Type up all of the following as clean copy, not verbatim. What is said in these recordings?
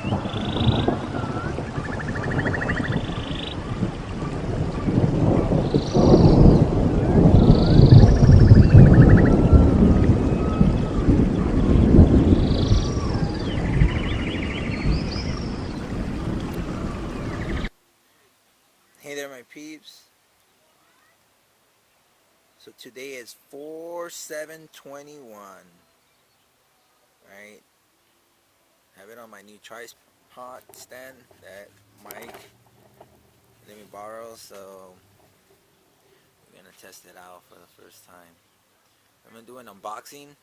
Hey there, my peeps. So today is 4/7/21. Right? I have it on my new tripod stand that Mike let me borrow, so we're gonna test it out for the first time. I'm gonna do an unboxing.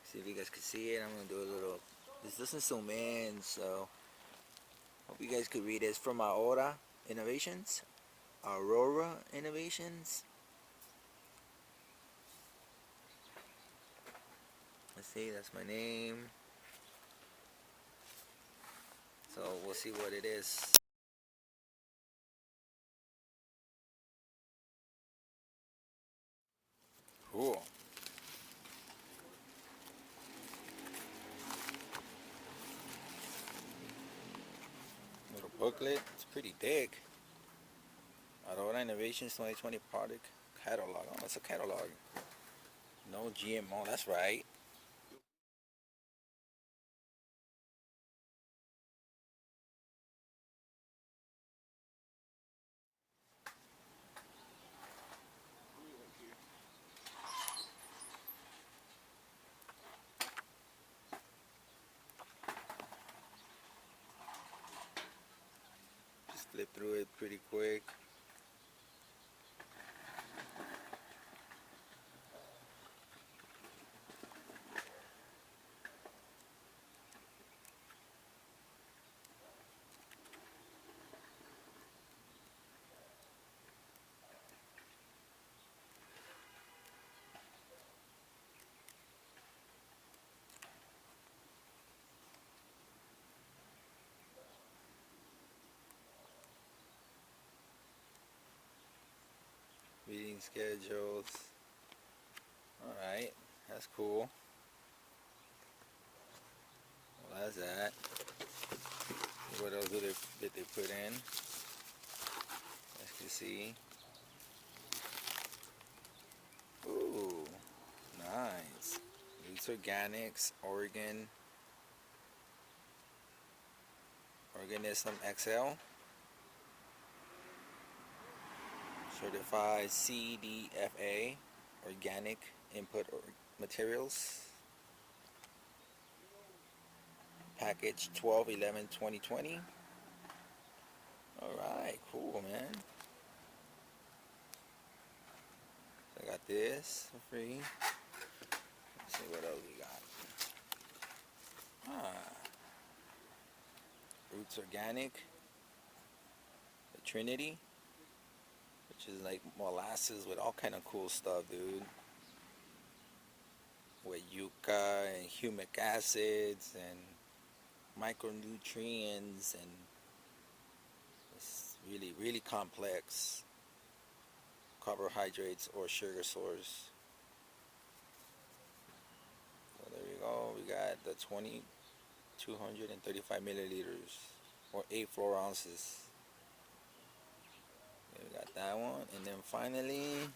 See if you guys can see it. I'm gonna do a little. This doesn't zoom in, so hope you guys could read it. It's from Aurora Innovations. Aurora Innovations. Let's see, that's my name. So we'll see what it is. Cool. Little booklet. It's pretty thick. Aurora Innovations 2020 product catalog. Oh, it's a catalog. No GMO. That's right. Just flip through it pretty quick. Reading schedules. Alright, that's cool. Well, that's that. What else did they put in? As you can see. Ooh, nice. Rootz Organics, Organism XL. Certified CDFA, Organic Input Materials. Package 12/11/2020. Alright, cool, man. So I got this for free. Let's see what else we got. Rootz Organic, the Trinity, which is like molasses with all kind of cool stuff, dude. With yucca and humic acids and micronutrients, and it's really complex carbohydrates or sugar source. So there we go. We got the 235 milliliters or 8 floor ounces. Okay, we got that one, and then finally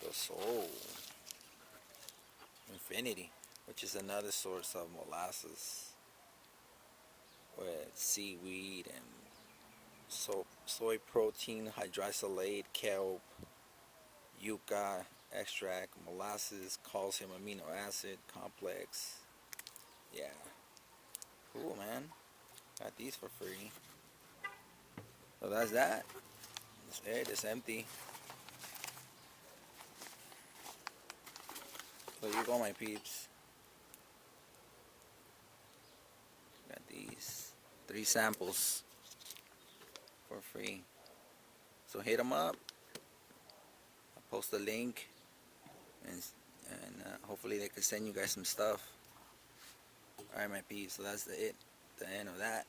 the Soul Infinity, which is another source of molasses with seaweed and soy protein, hydroxylate, kelp, yucca extract, molasses, calcium amino acid complex. Yeah, cool, man. Got these for free. So that's that. That's it. It's empty. So you go, my peeps. Got these 3 samples for free. So hit them up. I'll post a link, and hopefully they can send you guys some stuff. Alright, my peeps. So that's the end of that.